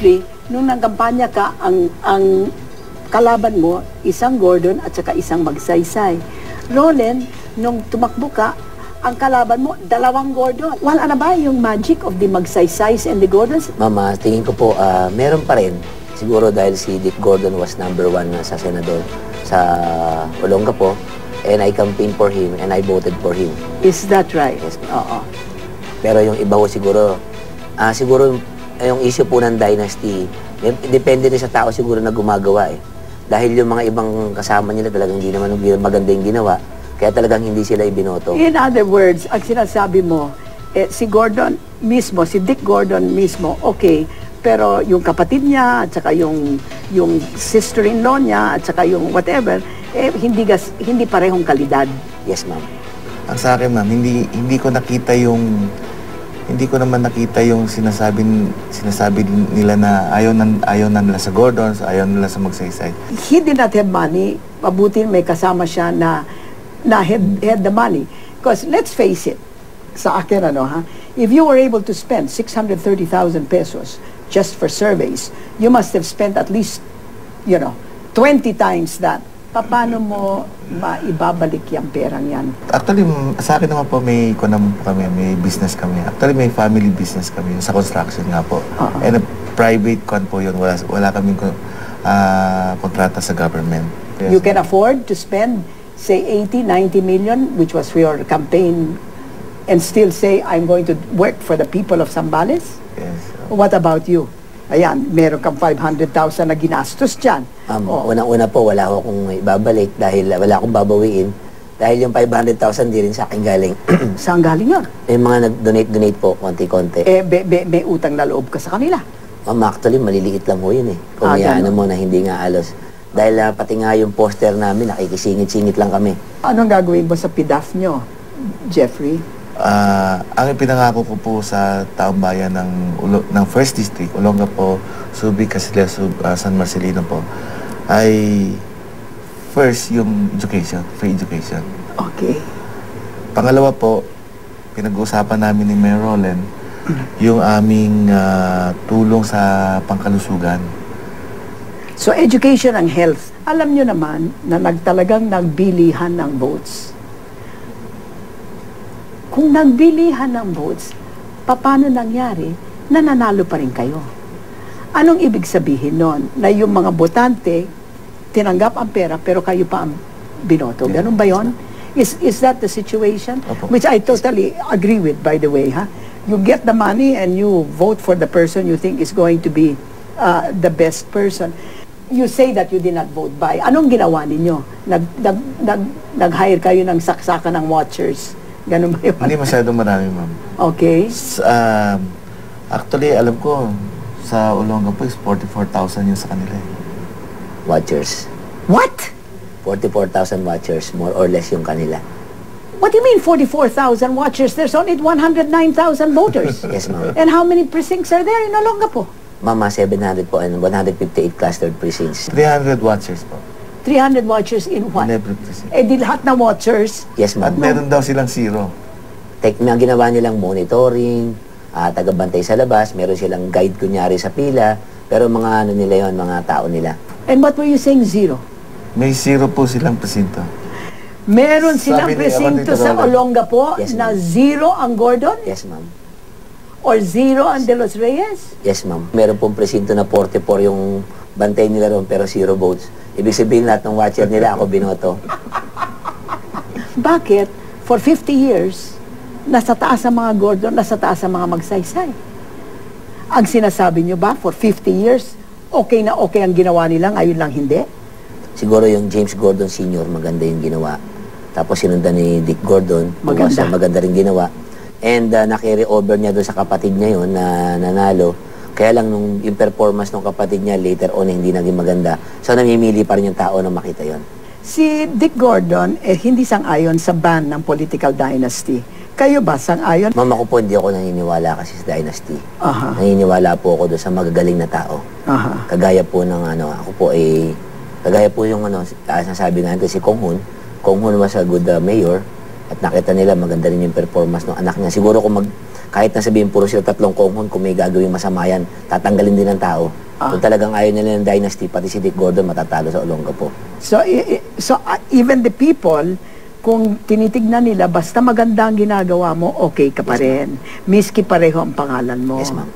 Jeffrey, nung nangkampanya ka, ang kalaban mo, isang Gordon at saka isang Magsaysay. Roland, nung tumakbo ka, ang kalaban mo, dalawang Gordon. Wala na ba yung magic of the Magsaysays and the Gordons? Mama, tingin ko po, meron pa rin. Siguro dahil si Dick Gordon was #1 sa senador sa Olongapo. And I campaigned for him and I voted for him. Is that right? Yes. Oo. Pero yung iba ko siguro, siguro yung issue po ng dynasty, depende rin sa tao siguro na gumagawa eh. Dahil yung mga ibang kasama nila talagang hindi naman maganda yung ginawa, kaya talagang hindi sila ibinoto. In other words, ang sinasabi mo, si Gordon mismo, si Dick Gordon mismo, okay, pero yung kapatid niya, at saka yung sister-in-law niya, at saka yung whatever, hindi parehong kalidad. Yes, ma'am. Ang sa akin, ma'am, hindi ko naman nakita yung sinasabi nila na ayaw na nila sa Gordon, ayaw nila sa Magsaysay. He did not have money. Mabuti may kasama siya na had the money. Because let's face it, sa akin if you were able to spend 630,000 pesos just for surveys, you must have spent at least 20 times that. Paano mo maibabalik yung perang yan? Actually, sa akin naman po, may business kami. Actually, may family business kami sa construction nga po. And a private po yun. Wala kaming kontrata sa government. Yes. You can afford to spend, say, 80, 90 million, which was for your campaign, and still say, I'm going to work for the people of Zambales? Yes. What about you? Ayan, meron kang 500,000 na ginastos dyan. Unang-una po, wala akong ibabalik dahil wala akong babawiin. Dahil yung 500,000 di rin sa akin galing. Saan galing yun? May mga nag-donate po, konti-konti. May utang na loob ka sa kanila. Actually, maliliit lang ho yun eh. Kung mo na hindi nga alos. Dahil pati nga yung poster namin, nakikisingit-singit lang kami. Anong gagawin mo sa PDAF nyo, Jeffrey? Ang ipinangako ko po sa taong bayan ng First District, Olongapo, Subic, Casiles, San Marcelino po, ay first yung education, free education. Okay. Pangalawa po, pinag-uusapan namin ni Mayor Roland yung aming tulong sa pangkalusugan. So education and health. Alam nyo naman na talagang nagbilihan ng votes. Kung nagbilihan ng votes, paano nangyari na nanalo pa rin kayo? Anong ibig sabihin nun? Na yung mga botante, tinanggap ang pera, pero kayo pa ang binoto. Ganun ba yun? Is that the situation? Opo. Which I totally agree with, by the way. You get the money and you vote for the person you think is going to be the best person. You say that you did not vote by. Anong ginawa ninyo? Nag-hire kayo ng saksakan ng watchers. Ganun ba yun? Hindi masyadong marami, ma'am. Okay. Actually, alam ko, sa Olongapo is 44,000 yung sa kanila. Watchers. What? 44,000 watchers, more or less yung kanila. What do you mean 44,000 watchers? There's only 109,000 voters. Yes, ma'am. And how many precincts are there in Olongapo? Mama, 700 po and 158 clustered precincts. 300 watchers po. 300 watchers in what? In every precinct. Di lahat na watchers. Yes, At ma'am. meron daw silang zero. May ginawa nilang monitoring, tagabantay sa labas, meron silang guide kunyari sa pila, pero mga nila yon, mga tao nila. And what were you saying, zero? May zero po silang presinto. Meron silang Sabi ni presinto Abandito sa Roland. Olongapo Yes, na ma'am. zero ang Gordon? Yes, ma'am. Or zero ang De Los Reyes? Yes, ma'am. Meron pong presinto na 44 yung bantay nila ron, pero 0 votes. Ibig sabihin lahat ng watcher nila, ako binoto. Bakit? For 50 years, nasa taas ang mga Gordon, nasa taas ang mga Magsaysay. Ang sinasabi nyo ba, for 50 years, okay na okay ang ginawa nila, ngayon lang hindi? Siguro yung James Gordon Sr., maganda yung ginawa. Tapos sinundan ni Dick Gordon, maganda rin ginawa. And na-carry over niya doon sa kapatid niya yun na nanalo. Kaya lang yung performance ng kapatid niya later on hindi naging maganda. So namimili pa rin yung tao na makita yon. Si Dick Gordon, hindi sang-ayon sa ban ng political dynasty. Kayo ba sang-ayon? Mama ko po, hindi ako naniniwala kasi sa dynasty. Aha. Naniniwala po ako doon sa magagaling na tao. Aha. Kagaya po ng ako po kagaya po yung nasabi natin si Kong Hun. Kong Hun was a good mayor at nakita nila maganda rin yung performance ng anak niya. Siguro kung kahit na sabihin puro sila tatlong konghon, kung may gagawin masama yan, tatanggalin din ng tao. Kung talagang ayaw nila ng dynasty, pati si Dick Gordon matatalo sa Olongapo. So, even the people, kung tinitignan nila, basta maganda ang ginagawa mo, okay ka pa rin. Miski pareho ang pangalan mo. Yes, ma'am.